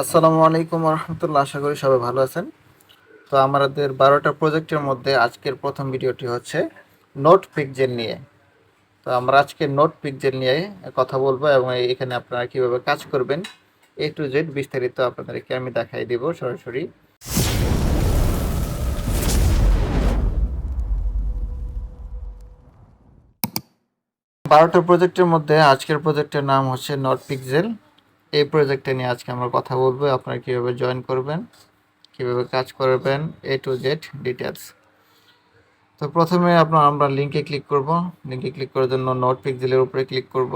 আসসালামু আলাইকুম রহমতুল্লাহ। আশা করি সবাই ভালো আছেন। তো আমাদের 12টা প্রজেক্টের মধ্যে আজকের প্রথম ভিডিওটি হচ্ছে নোট পিকজেল নিয়ে। তো আমরা আজকে নোট পিকজেল নিয়ে কথা বলবো এবং এখানে আপনারা কিভাবে কাজ করবেন এ টু জেড বিস্তারিত আপনাদেরকে আমি দেখাই দিব সরাসরি। 12টা প্রজেক্টের মধ্যে আজকের প্রজেক্টের নাম হচ্ছে নোট পিকজেল। এই প্রজেক্টটা নিয়ে আজকে আমরা কথা বলবো, আপনারা কিভাবে জয়েন করবেন, কিভাবে কাজ করবেন, এ টু জেড ডিটেলস। তো প্রথমে আমরা লিঙ্কে ক্লিক করব। লিঙ্কে ক্লিক করার জন্য নোট পিক্সেলের উপরে ক্লিক করব।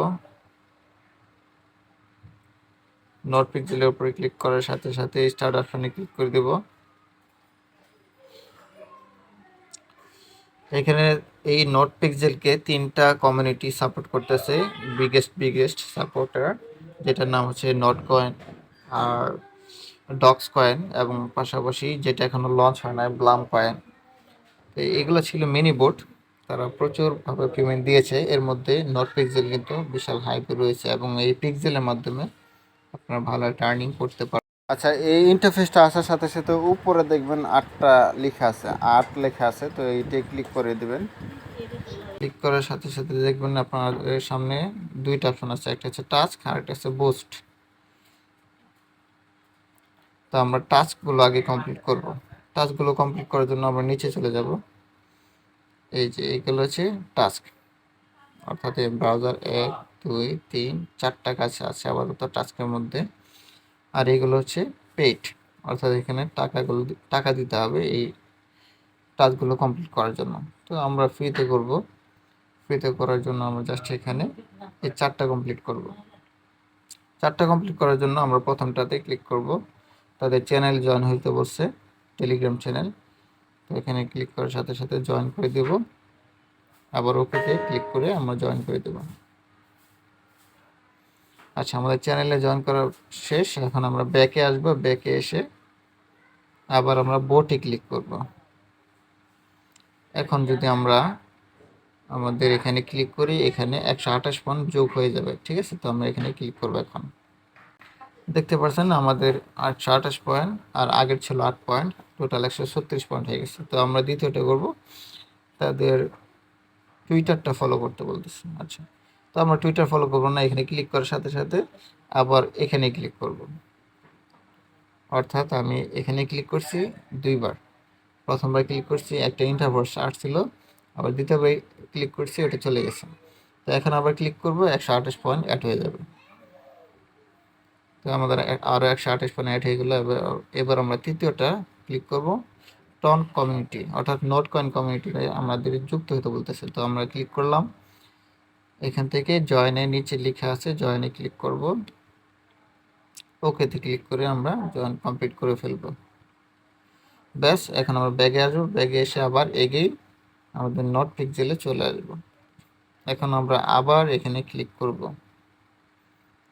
নোট পিক্সেলের উপরে ক্লিক করার সাথে সাথে স্টার্ট অপশনে ক্লিক করে দেব। এখানে এই নোট পিক্সেলকে 3টা কমিউনিটি সাপোর্ট করতেছে। বিগেস্ট সাপোর্টার যেটার নাম হচ্ছে নোট কয়েন আর ডক্স কয়েন, এবং পাশাপাশি যেটা এখনো লঞ্চ হয় না, ব্লাম কয়েন। তো এগুলো ছিল মিনি বোট, তারা প্রচুরভাবে পেমেন্ট দিয়েছে। এর মধ্যে নোট পিক্সেল কিন্তু বিশাল হাইপে রয়েছে এবং এই পিক্সেলের মাধ্যমে আপনারা ভালো একটা আর্নিং করতে পারেন। আচ্ছা, এই ইন্টারফেসটা আসার সাথে সাথে উপরে দেখবেন 8টা লেখা আছে, 8 লেখা আছে। তো এইটাই ক্লিক করে দেবেন। ক্লিক করার সাথে সাথে দেখবেন আপনার সামনে 2টা অপশন আছে, একটা হচ্ছে টাস্ক আর একটা হচ্ছে বুস্ট। তো আমরা টাস্কগুলো আগে কমপ্লিট করব। টাস্কগুলো কমপ্লিট করার জন্য আমরা নিচে চলে যাব। এই যে এইগুলো হচ্ছে টাস্ক, অর্থাৎ এই ব্রাউজার 1 2 3 4টা কাজ আছে আপাতত টাস্কের মধ্যে। আর এগুলো হচ্ছে পেইড, অর্থাৎ এখানে টাকা দিতে হবে এই টাস্কগুলো কমপ্লিট করার জন্য। তো আমরা ফ্রিতে করব। ফ্রিতে করার জন্য আমরা জাস্ট এখানে এই 4টা কমপ্লিট করব। 4টা কমপ্লিট করার জন্য আমরা প্রথমটাতে ক্লিক করব। তাদের চ্যানেল জয়েন হইতে বলছে, টেলিগ্রাম চ্যানেল। তো এখানে ক্লিক করার সাথে সাথে জয়েন করে দেব। আবার ওকেতে ক্লিক করে আমরা জয়েন করে দেব। আচ্ছা, আমাদের চ্যানেলে জয়েন করা শেষ। এখন আমরা ব্যাকে আসব। ব্যাকে এসে আবার আমরা বোটে ক্লিক করব। এখন যদি আমরা আমাদের এখানে ক্লিক করি, এখানে 128 পয়েন্ট যোগ হয়ে যাবে। ঠিক আছে, তো আমরা এখানে ক্লিক করব। এখন দেখতে পাচ্ছেন আমাদের 828 পয়েন্ট, আর আগের ছিল 8 পয়েন্ট, টোটাল 136 পয়েন্ট হয়ে গেছে। তো আমরা দ্বিতীয়টা করব, তাদের টুইটারটা ফলো করতে বলতেছে। আচ্ছা, তো আমরা টুইটার ফলো করবো না, এখানে ক্লিক করার সাথে সাথে আবার এখানে ক্লিক করব। অর্থাৎ আমি এখানে ক্লিক করছি 2বার। প্রথমবার ক্লিক করছি, একটা ইন্টারভার্স আসছিল, আবার দ্বিতীয়বার ক্লিক করছি, ওটা চলে গেছে। তো এখন আবার ক্লিক করব, 128 পয়েন্ট অ্যাড হয়ে যাবে। তো আমাদের আরও 128 পয়েন্ট অ্যাড হয়ে গেলো। এবার আমরা তৃতীয়টা ক্লিক করব, টন কমিউনিটি, অর্থাৎ নোট কয়েন কমিউনিটিতে আমাদের যুক্ত হতে বলতেছে। তো আমরা ক্লিক করলাম। এখান থেকে জয়েনে নিচে লেখা আছে, জয়েনে ক্লিক করব। ওকেতে ক্লিক করে আমরা জয়েন কমপ্লিট করে ফেলব। ব্যাস, এখন আমরা ব্যাগে আসবো। ব্যাগে এসে আবার এগেই আমাদের নোট পিক্সেলে চলে আসবো। এখন আমরা আবার এখানে ক্লিক করব,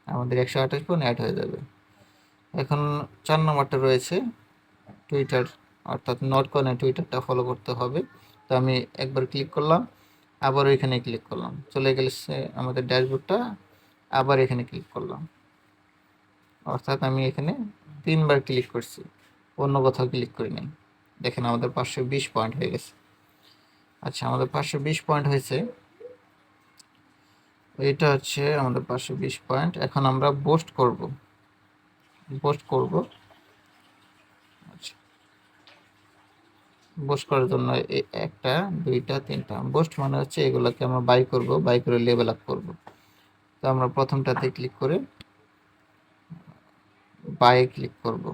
আমাদের 128 পয়েন্ট অ্যাড হয়ে যাবে। এখন 4 নম্বরটা রয়েছে টুইটার, অর্থাৎ নোট কয়েন টুইটারটা ফলো করতে হবে। তো আমি একবার ক্লিক করলাম, আবার এখানে ক্লিক করলাম, চলে গেছে আমাদের ড্যাশবোর্ডটা। আবার এখানে ক্লিক করলাম, অর্থাৎ আমি এখানে 3বার ক্লিক করছি, অন্য কোথাও ক্লিক করি নাই। দেখেন আমাদের 520 পয়েন্ট হয়ে গেছে। আচ্ছা, আমাদের 520 পয়েন্ট হয়েছে, এটা হচ্ছে আমাদের 520 পয়েন্ট। এখন আমরা বুস্ট করব। আচ্ছা, বুস্ট করার জন্য একটা, দুইটা, তিনটা বুস্ট মানে হচ্ছে এগুলোকে আমরা বাই করব, বাই করে লেভেল আপ করব। তো আমরা প্রথমটাতে ক্লিক করে বাই ক্লিক করব।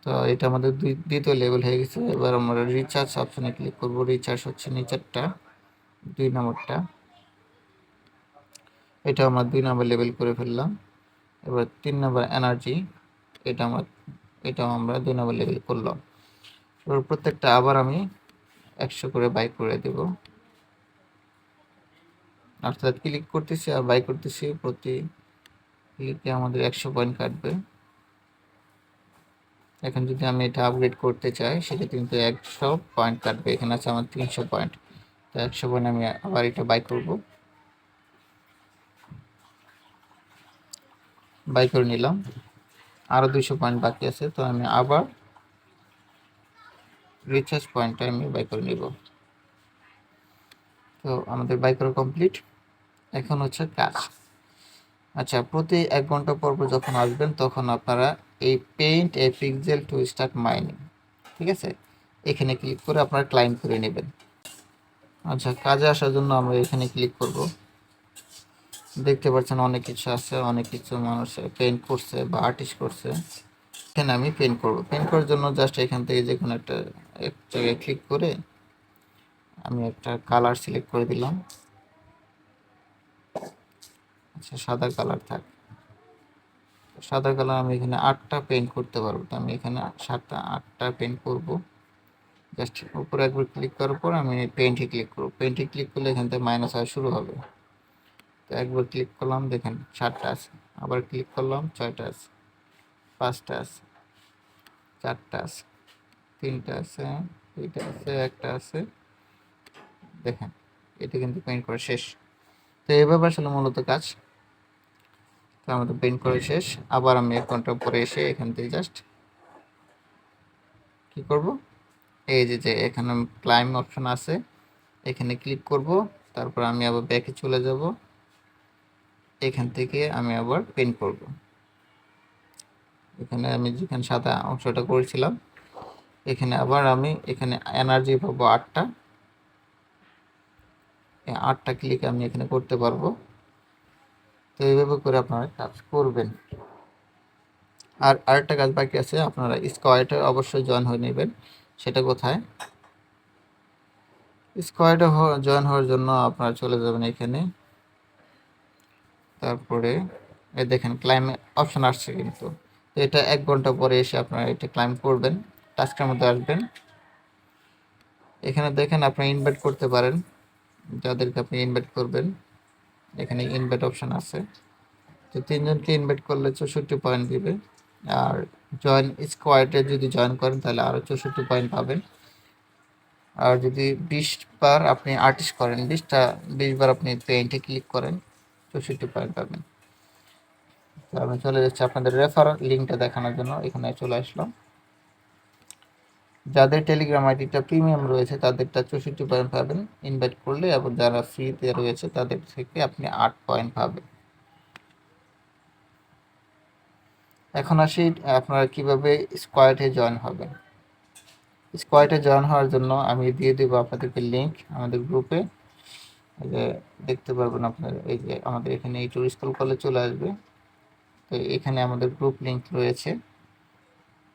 তো এটা আমাদের দ্বিতীয় লেভেল হয়ে গেছে। এবার আমরা রিচার্জ অপশনে ক্লিক করব। রিচার্জ হচ্ছে নিচেরটা, 2 নম্বরটা। এটা আমরা 2 নম্বর লেভেল করে ফেললাম। এবার 3 নম্বর এনার্জি, এটাও আমরা 2 নম্বর লেভেল করলাম। এবার প্রত্যেকটা আবার আমি 100 করে বাই করে দেব, অর্থাৎ ক্লিক করতেছি আর বাই করতেছি, প্রতি ক্লিকে আমাদের 100 পয়েন্ট কাটবে। এখন যদি আমি এটা আপগ্রেড করতে চাই, সেটা কিন্তু 100 পয়েন্ট কাটবে। এখানে আছে আমার 300 পয়েন্ট। তো 100 পয়েন্ট আমি আবার এটা বাই করব। বাই করে নিলাম। আরও 200 পয়েন্ট বাকি আছে, তো আমি আবার রিচার্জ পয়েন্টটা আমি বাই করে নিব। তো আমাদের বাই করা কমপ্লিট। এখন হচ্ছে কাজ। আচ্ছা, প্রতি 1 ঘন্টা পর পর যখন আসবেন তখন আপনারা এই paint A pixel to start mining, ঠিক আছে, এখানে ক্লিক করে আপনারা ক্লাইম করে নেবেন। আচ্ছা, কাজে আসার জন্য আমরা এখানে ক্লিক করব। দেখতে পাচ্ছেন অনেক কিছু আছে, অনেক কিছু মানুষ পেইন্ট করছে বা আর্টিস্ট করছে। এখানে আমি পেইন্ট করব। পেইন্ট করার জন্য জাস্ট এখান থেকে যে কোনো একটা এক জায়গায় ক্লিক করে আমি একটা কালার সিলেক্ট করে দিলাম। আচ্ছা, সাদা কালার থাক। সাদা কালার আমি এখানে 8টা পেইন্ট করতে পারবো, তো আমি এখানে 8টা পেইন্ট করব। জাস্ট উপরে একবার ক্লিক করার পর আমি পেইন্টে ক্লিক করব। পেইন্টে ক্লিক করলে এখান থেকে মাইনাস হওয়া শুরু হবে। তো একবার ক্লিক করলাম, দেখেন 7টা আছে। আবার ক্লিক করলাম, 6টা আছে, 5টা আছে, 4টা আছে, 3টা আছে, 2টা আছে, 1টা আছে। দেখেন এটা কিন্তু পেইন্ট করা শেষ। তো এইভাবে আসলে মূলত কাজ। তো আমাদের পেইন্ট করা শেষ। আবার আমি 1 ঘন্টা পরে এসে এখান থেকে জাস্ট কি করব, এই যে এখানে ক্লাইম অপশন আছে, এখানে ক্লিক করব। তারপর আমি আবার ব্যাকে চলে যাব। এখান থেকে আমি আবার পেইন্ট করব। এখানে আমি যেখানে সাদা অংশটা করেছিলাম, এখানে আবার আমি এখানে এনার্জি পাবো 8টা। এই 8টা ক্লিক আমি এখানে করতে পারবো। তো এইভাবে করে আপনারা কাজ করবেন। আর আরেকটা কাজ বাকি আছে, আপনারা স্কোয়াডে অবশ্যই জয়েন হয়ে নেবেন। সেটা কোথায়? স্কোয়াডে জয়েন হওয়ার জন্য আপনারা চলে যাবেন এখানে। তারপরে দেখেন ক্লাইম অপশন আসছে কিন্তু। তো এটা 1 ঘন্টা পরে এসে আপনারা এটা ক্লাইম করবেন। টাস্কের মধ্যে আসবেন। এখানে দেখেন আপনারা ইনভাইট করতে পারেন যাদেরকে আপনি ইনভাইট করবেন। এখানে ইনভাইট অপশন আছে। তো 3জনকে ইনভাইট করলে 64 পয়েন্ট দিবে। আর জয়েন স্কোয়াডে যদি জয়েন করেন তাহলে আরও 64 পয়েন্ট পাবেন। আর যদি 20 বার আপনি আর্টিস্ট করেন, 20 বার আপনি পেইন্টে ক্লিক করেন, 64 পয়েন্ট পাবেন। তো আমি চলে যাচ্ছি আপনাদের রেফার লিঙ্কটা দেখানোর জন্য। এখানে চলে আসলাম। যাদের টেলিগ্রাম আইডিটা প্রিমিয়াম রয়েছে তাদেরটা 64 পয়েন্ট পাবেন ইনভাইট করলে, এবং যারা ফ্রিতে রয়েছে তাদের থেকে আপনি 8 পয়েন্ট পাবেন। এখন আসি আপনারা কিভাবে স্কোয়াডে জয়েন হবেন। স্কোয়াডে জয়েন হওয়ার জন্য আমি দিয়ে দেবো আপনাদেরকে লিঙ্ক আমাদের গ্রুপে। এই যে দেখতে পারবেন আপনার, এই যে আমাদের এখানে এই স্ক্রল করলে চলে আসবে। তো এখানে আমাদের গ্রুপ লিঙ্ক রয়েছে,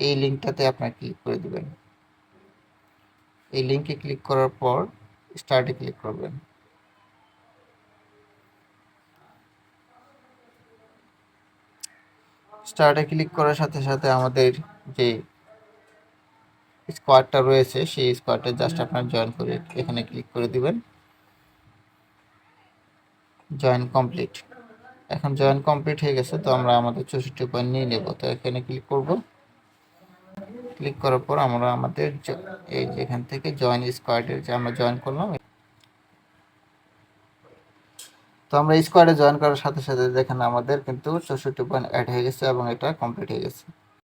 এই লিঙ্কটাতে আপনারা ক্লিক করে দেবেন। এই লিঙ্কে ক্লিক করার পর স্টার্টে ক্লিক করবেন। স্টার্টে ক্লিক করার সাথে সাথে আমাদের যে স্কোয়াডটা রয়েছে সেই স্কোয়াডটা জাস্ট আপনার জয়েন করে এখানে ক্লিক করে দিবেন। Join complete. এখন জয়েন কমপ্লিট হয়ে গেছে, তো আমরা আমাদের 64 পয়েন্ট নিয়ে নেব। তো এখানে ক্লিক করব। ক্লিক করার পর আমরা আমাদের এই যেখান থেকে জয়েন স্কোয়াডের যে আমরা জয়েন করলাম, তো আমরা স্কোয়াডে জয়েন করার সাথে সাথে দেখেন আমাদের কিন্তু 64 পয়েন্ট অ্যাড হয়ে গেছে এবং এটা কমপ্লিট হয়ে গেছে।